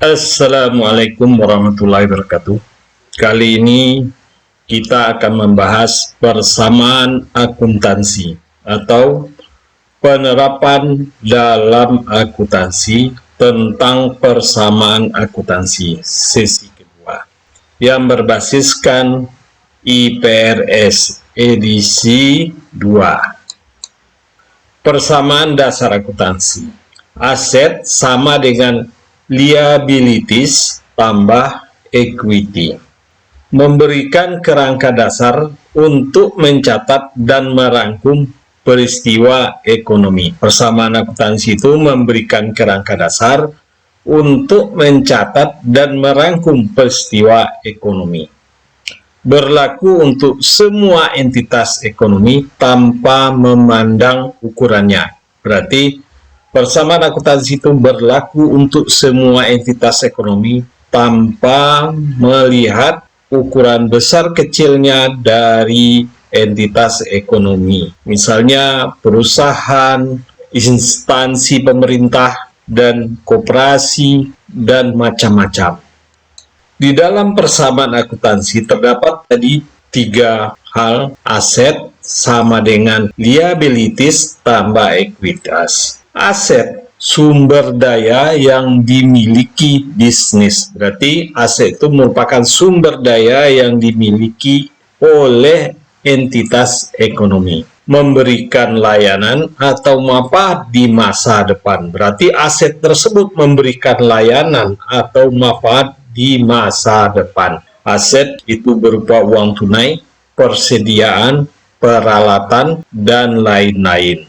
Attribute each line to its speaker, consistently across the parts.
Speaker 1: Assalamualaikum warahmatullahi wabarakatuh. Kali ini kita akan membahas persamaan akuntansi atau penerapan dalam akuntansi tentang persamaan akuntansi sesi kedua yang berbasiskan IPRS edisi 2. Persamaan dasar akuntansi. Aset sama dengan liabilities tambah equity. Memberikan kerangka dasar untuk mencatat dan merangkum peristiwa ekonomi. Persamaan akuntansi itu memberikan kerangka dasar untuk mencatat dan merangkum peristiwa ekonomi. Berlaku untuk semua entitas ekonomi tanpa memandang ukurannya. Berarti persamaan akuntansi itu berlaku untuk semua entitas ekonomi tanpa melihat ukuran besar kecilnya dari entitas ekonomi. Misalnya perusahaan, instansi pemerintah, dan koperasi, dan macam-macam. Di dalam persamaan akuntansi terdapat tadi 3 hal: aset sama dengan liabilities tambah ekuitas. Aset, sumber daya yang dimiliki bisnis. Berarti aset itu merupakan sumber daya yang dimiliki oleh entitas ekonomi. Memberikan layanan atau manfaat di masa depan. Berarti aset tersebut memberikan layanan atau manfaat di masa depan. Aset itu berupa uang tunai, persediaan, peralatan, dan lain-lain.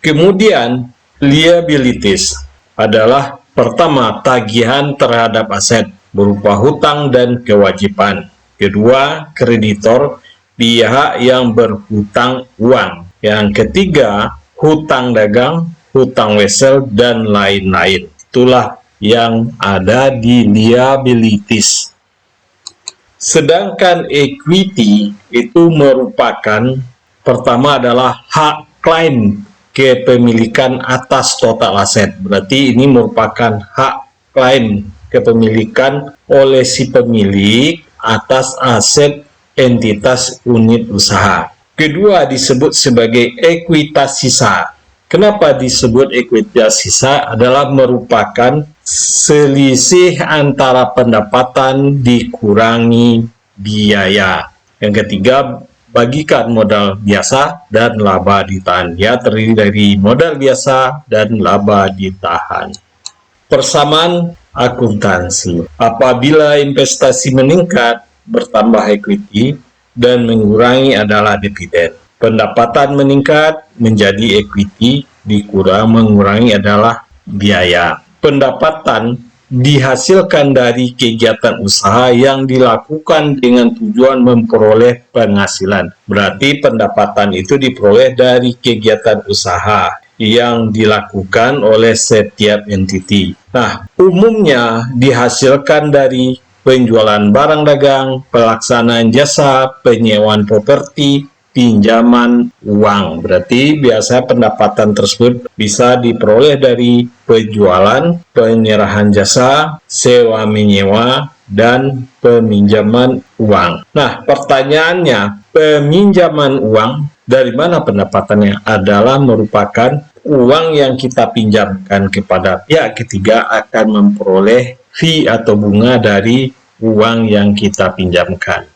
Speaker 1: Kemudian, liabilities adalah pertama, tagihan terhadap aset berupa hutang dan kewajiban. Kedua, kreditor, pihak yang berhutang uang. Yang ketiga, hutang dagang, hutang wesel, dan lain-lain. Itulah yang ada di liabilities. Sedangkan equity itu merupakan pertama adalah hak klaim kepemilikan atas total aset. Berarti ini merupakan hak klaim kepemilikan oleh si pemilik atas aset entitas unit usaha. Kedua disebut sebagai ekuitas sisa. Kenapa disebut ekuitas sisa? Adalah merupakan selisih antara pendapatan dikurangi biaya. Yang ketiga, bagikan modal biasa dan laba ditahan. Dia terdiri dari modal biasa dan laba ditahan. Persamaan akuntansi. Apabila investasi meningkat, bertambah equity, dan mengurangi adalah dividen. Pendapatan meningkat menjadi equity, mengurangi adalah biaya. Pendapatan dihasilkan dari kegiatan usaha yang dilakukan dengan tujuan memperoleh penghasilan. Berarti pendapatan itu diperoleh dari kegiatan usaha yang dilakukan oleh setiap entiti. Nah, umumnya dihasilkan dari penjualan barang dagang, pelaksanaan jasa, penyewaan properti, pinjaman uang. Berarti biasa pendapatan tersebut bisa diperoleh dari penjualan, penyerahan jasa, sewa menyewa, dan peminjaman uang. Nah, pertanyaannya, peminjaman uang dari mana pendapatannya? Adalah merupakan uang yang kita pinjamkan kepada pihak ketiga akan memperoleh fee atau bunga dari uang yang kita pinjamkan.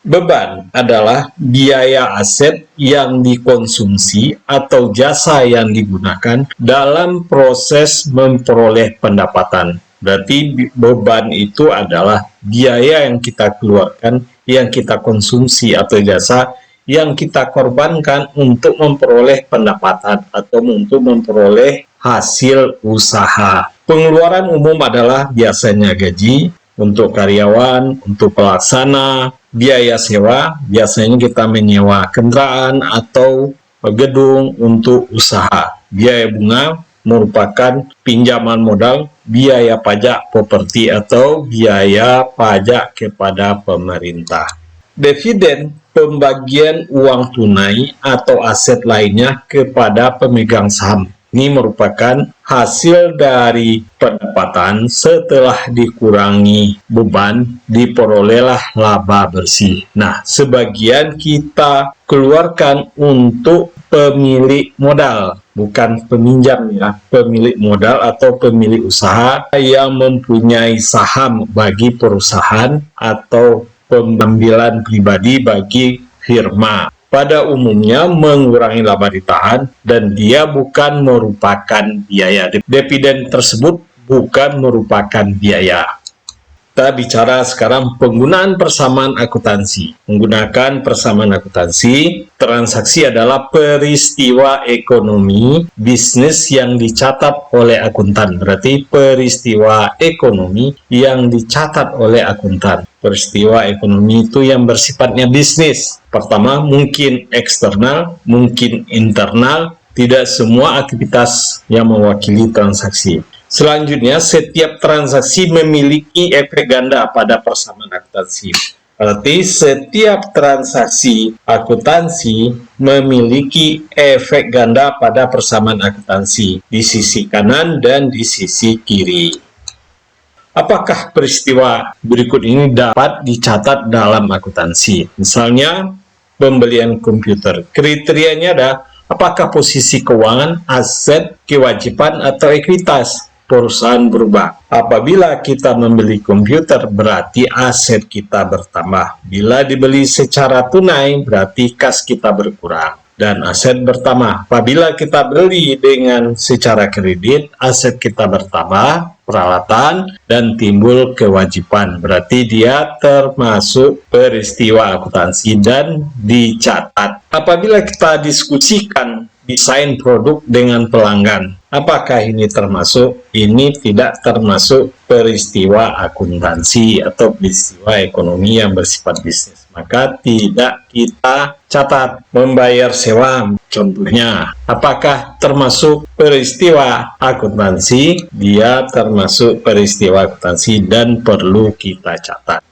Speaker 1: Beban adalah biaya aset yang dikonsumsi atau jasa yang digunakan dalam proses memperoleh pendapatan. Berarti beban itu adalah biaya yang kita keluarkan, yang kita konsumsi atau jasa yang kita korbankan untuk memperoleh pendapatan atau untuk memperoleh hasil usaha. Pengeluaran umum adalah biasanya gaji untuk karyawan, untuk pelaksana, biaya sewa, biasanya kita menyewa kendaraan atau gedung untuk usaha. Biaya bunga merupakan pinjaman modal, biaya pajak properti atau biaya pajak kepada pemerintah. Dividen, pembagian uang tunai atau aset lainnya kepada pemegang saham. Ini merupakan hasil dari pendapatan setelah dikurangi beban, diperolehlah laba bersih. Nah, sebagian kita keluarkan untuk pemilik modal, bukan peminjam ya, pemilik modal atau pemilik usaha yang mempunyai saham bagi perusahaan atau pengambilan pribadi bagi firma. Pada umumnya mengurangi laba ditahan dan dia bukan merupakan biaya. Dividen tersebut bukan merupakan biaya. Kita bicara sekarang penggunaan persamaan akuntansi. Menggunakan persamaan akuntansi, transaksi adalah peristiwa ekonomi bisnis yang dicatat oleh akuntan. Berarti peristiwa ekonomi yang dicatat oleh akuntan. Peristiwa ekonomi itu yang bersifatnya bisnis. Pertama, mungkin eksternal, mungkin internal, tidak semua aktivitas yang mewakili transaksi. Selanjutnya, setiap transaksi memiliki efek ganda pada persamaan akuntansi. Berarti setiap transaksi akuntansi memiliki efek ganda pada persamaan akuntansi di sisi kanan dan di sisi kiri. Apakah peristiwa berikut ini dapat dicatat dalam akuntansi? Misalnya, pembelian komputer. Kriterianya ada apakah posisi keuangan, aset, kewajiban, atau ekuitas perusahaan berubah. Apabila kita membeli komputer, berarti aset kita bertambah. Bila dibeli secara tunai, berarti kas kita berkurang dan aset bertambah. Apabila kita beli dengan secara kredit, aset kita bertambah, peralatan, dan timbul kewajiban. Berarti dia termasuk peristiwa akuntansi dan dicatat. Apabila kita diskusikan desain produk dengan pelanggan, apakah ini termasuk? Ini tidak termasuk peristiwa akuntansi atau peristiwa ekonomi yang bersifat bisnis. Maka tidak kita catat. Membayar sewa, contohnya, apakah termasuk peristiwa akuntansi? Dia termasuk peristiwa akuntansi dan perlu kita catat.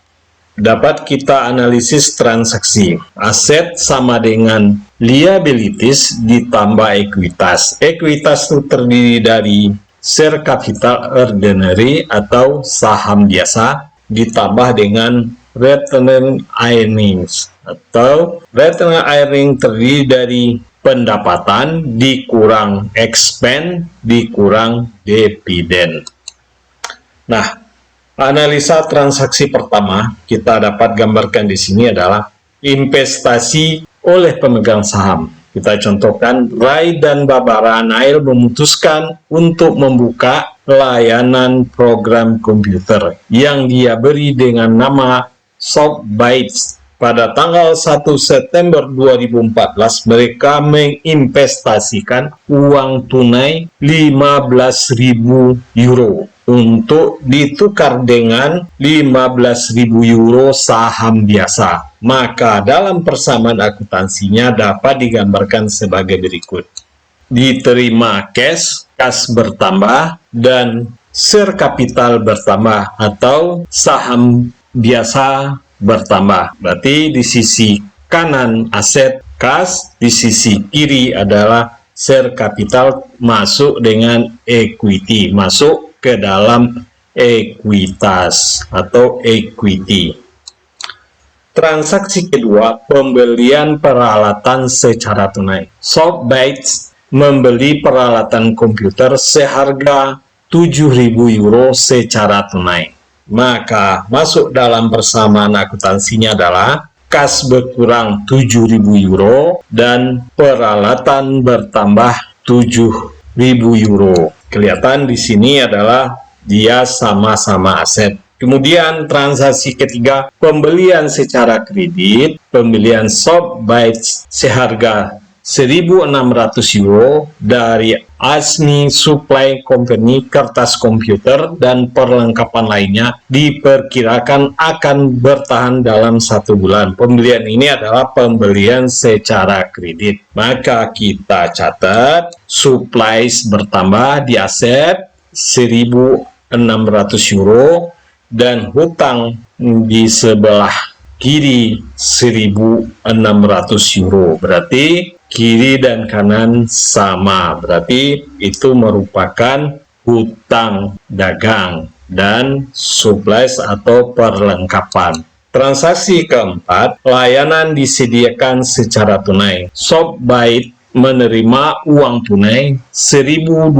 Speaker 1: Dapat kita analisis transaksi. Aset sama dengan liabilities ditambah ekuitas. Ekuitas itu terdiri dari share capital ordinary atau saham biasa ditambah dengan retained earnings atau retained earnings terdiri dari pendapatan dikurang expense dikurang dividen. Nah, analisa transaksi pertama kita dapat gambarkan di sini adalah investasi oleh pemegang saham. Kita contohkan, Rai dan Barbara Nail memutuskan untuk membuka layanan program komputer yang dia beri dengan nama ShopBytes. Pada tanggal 1 September 2014, mereka menginvestasikan uang tunai 15.000 euro untuk ditukar dengan 15.000 euro saham biasa. Maka dalam persamaan akuntansinya dapat digambarkan sebagai berikut. Diterima cash, kas bertambah, dan share capital bertambah atau saham biasa bertambah. Berarti di sisi kanan aset kas, di sisi kiri adalah share capital masuk dengan equity, masuk ke dalam ekuitas atau equity. Transaksi kedua, pembelian peralatan secara tunai. ShopBytes membeli peralatan komputer seharga 7.000 euro secara tunai. Maka masuk dalam persamaan akuntansinya adalah kas berkurang 7.000 euro dan peralatan bertambah 7.000 euro. Kelihatan di sini adalah dia sama-sama aset. Kemudian transaksi ketiga, pembelian secara kredit, pembelian ShopBytes seharga 1.600 euro dari Asmi Supply Company kertas komputer dan perlengkapan lainnya diperkirakan akan bertahan dalam 1 bulan. Pembelian ini adalah pembelian secara kredit. Maka kita catat supplies bertambah di aset 1.600 euro dan hutang di sebelah kiri 1.600 euro. Berarti kiri dan kanan sama, berarti itu merupakan hutang dagang dan supplies atau perlengkapan. Transaksi keempat, layanan disediakan secara tunai. Shopbite menerima uang tunai 1.200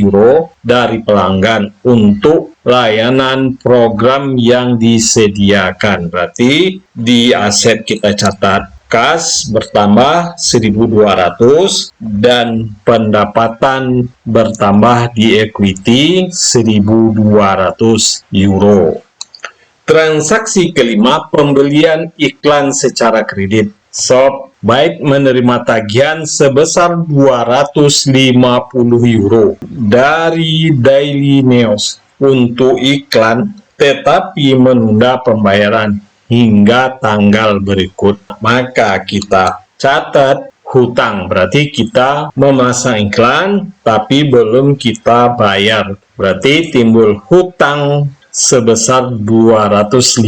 Speaker 1: euro dari pelanggan untuk layanan program yang disediakan. Berarti di aset kita catat kas bertambah 1.200 dan pendapatan bertambah di equity 1.200 euro. Transaksi kelima, pembelian iklan secara kredit. Shopbite menerima tagihan sebesar 250 euro dari Daily News untuk iklan, tetapi menunda pembayaran hingga tanggal berikut. Maka kita catat hutang, berarti kita memasang iklan tapi belum kita bayar. Berarti timbul hutang sebesar 250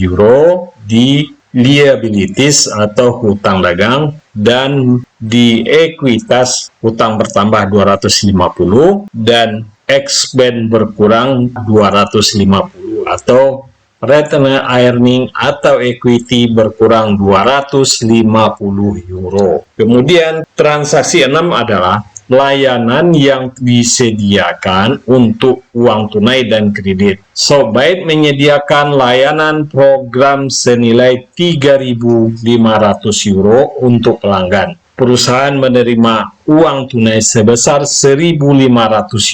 Speaker 1: euro di liabilities atau hutang dagang, dan di ekuitas hutang bertambah 250 dan expense berkurang 250 atau retained earning atau equity berkurang 250 euro. Kemudian transaksi 6 adalah layanan yang disediakan untuk uang tunai dan kredit. Shopbite menyediakan layanan program senilai 3.500 euro untuk pelanggan. Perusahaan menerima uang tunai sebesar 1.500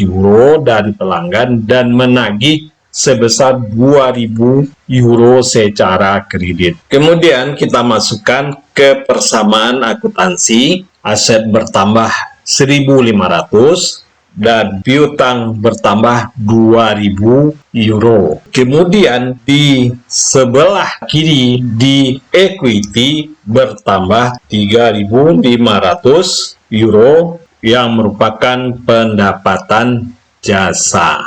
Speaker 1: euro dari pelanggan dan menagih sebesar 2.000 euro secara kredit. Kemudian kita masukkan ke persamaan akuntansi, aset bertambah 1.500 dan piutang bertambah 2.000 euro. Kemudian di sebelah kiri di equity bertambah 3.500 euro yang merupakan pendapatan jasa.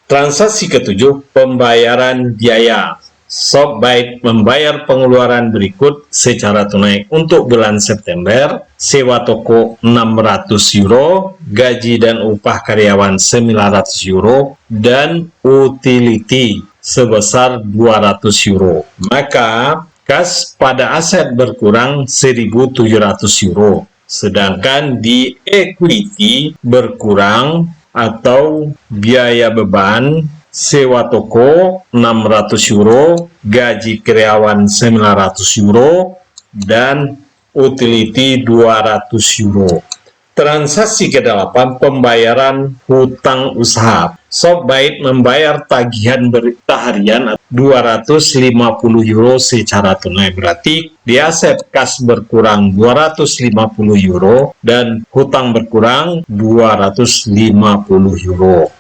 Speaker 1: Transaksi ketujuh, pembayaran biaya. Shopbite membayar pengeluaran berikut secara tunai. Untuk bulan September, sewa toko 600 euro, gaji dan upah karyawan 900 euro, dan utility sebesar 200 euro. Maka, kas pada aset berkurang 1.700 euro. Sedangkan di equity berkurang atau biaya beban sewa toko 600 euro, gaji karyawan 900 euro, dan utility 200 euro. Transaksi ke-8, pembayaran hutang usaha. Shopbite membayar tagihan berita harian 250 euro secara tunai. Berarti di aset kas berkurang 250 euro dan hutang berkurang 250 euro.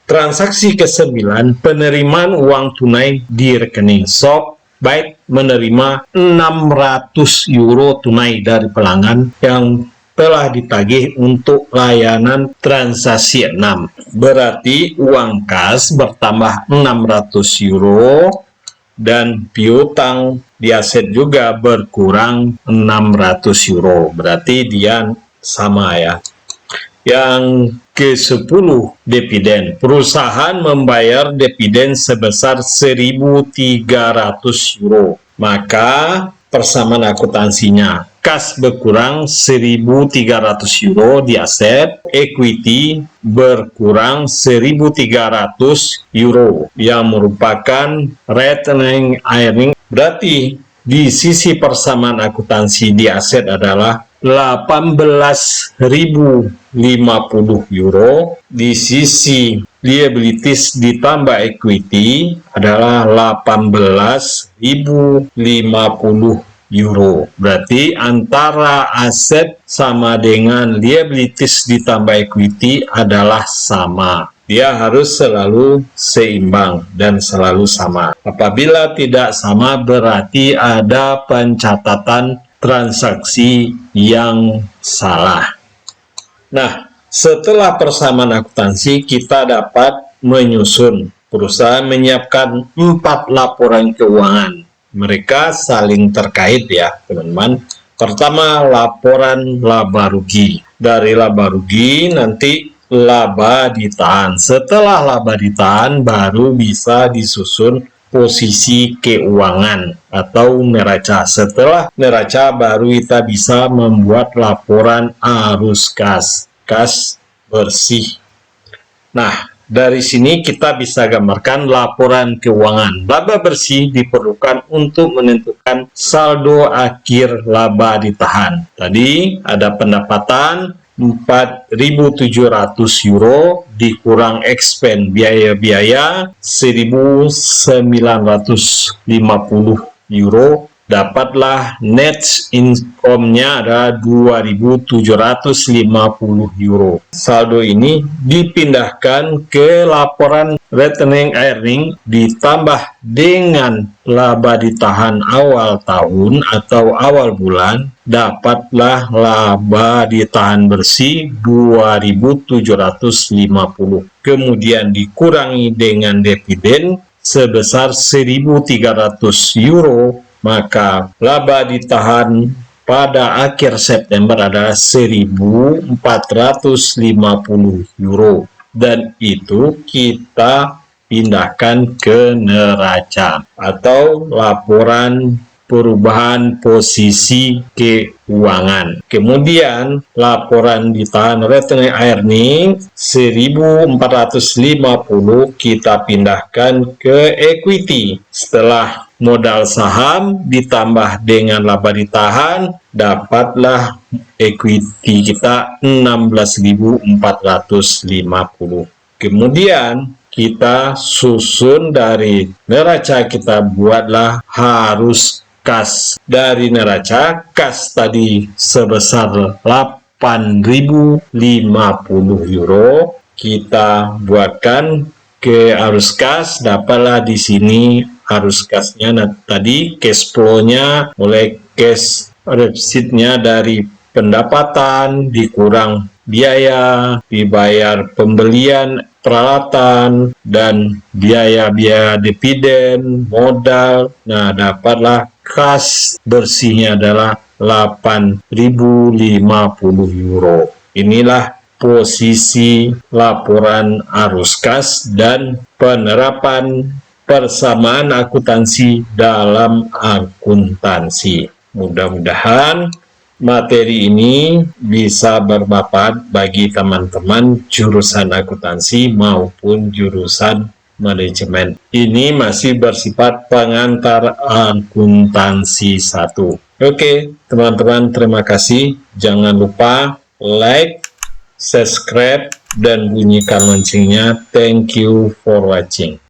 Speaker 1: Transaksi ke-9, penerimaan uang tunai di rekening. Shopbite menerima 600 euro tunai dari pelanggan yang telah ditagih untuk layanan transaksi 6. Berarti uang kas bertambah 600 euro dan piutang di aset juga berkurang 600 euro. Berarti dia sama ya. Yang ke-10, dividen. Perusahaan membayar dividen sebesar 1.300 euro. Maka persamaan akuntansinya, kas berkurang 1.300 euro di aset, equity berkurang 1.300 euro yang merupakan retained earning. Berarti di sisi persamaan akuntansi di aset adalah 18.050 euro, di sisi liabilities ditambah equity adalah 18.050 euro. Berarti antara aset sama dengan liabilities ditambah equity adalah sama. Dia harus selalu seimbang dan selalu sama. Apabila tidak sama, berarti ada pencatatan transaksi yang salah. Nah, setelah persamaan akuntansi, kita dapat menyusun. Perusahaan menyiapkan 4 laporan keuangan. Mereka saling terkait ya, teman-teman. Pertama, laporan laba rugi. Dari laba rugi nanti laba ditahan. Setelah laba ditahan baru bisa disusun posisi keuangan atau neraca. Setelah neraca baru kita bisa membuat laporan arus kas bersih. Nah, dari sini kita bisa gambarkan laporan keuangan. Laba bersih diperlukan untuk menentukan saldo akhir laba ditahan. Tadi ada pendapatan 4.700 euro dikurang expense biaya-biaya 1.950 euro, dapatlah net income-nya ada 2.750 euro. Saldo ini dipindahkan ke laporan retained earning ditambah dengan laba ditahan awal tahun atau awal bulan, dapatlah laba ditahan bersih 2.750. Kemudian dikurangi dengan dividen sebesar 1.300 euro, maka laba ditahan pada akhir September adalah 1.450 euro, dan itu kita pindahkan ke neraca atau laporan perubahan posisi keuangan. Kemudian laporan ditahan retained earning 1.450 kita pindahkan ke equity. Setelah modal saham ditambah dengan laba ditahan, dapatlah equity kita 16.450. Kemudian kita susun dari neraca, kita buatlah arus kas. Dari neraca, kas tadi sebesar 8.050 euro, kita buatkan ke arus kas, dapatlah di sini arus kasnya. Nah, tadi cash flow-nya mulai cash receipt-nya dari pendapatan dikurang biaya, dibayar pembelian peralatan dan biaya-biaya dividen, modal. Nah, dapatlah kas bersihnya adalah 8.050 euro. Inilah posisi laporan arus kas dan penerapan persamaan akuntansi dalam akuntansi. Mudah-mudahan materi ini bisa bermanfaat bagi teman-teman jurusan akuntansi maupun jurusan manajemen. Ini masih bersifat pengantar akuntansi 1. Oke, teman-teman, terima kasih. Jangan lupa like, subscribe, dan bunyikan loncengnya. Thank you for watching.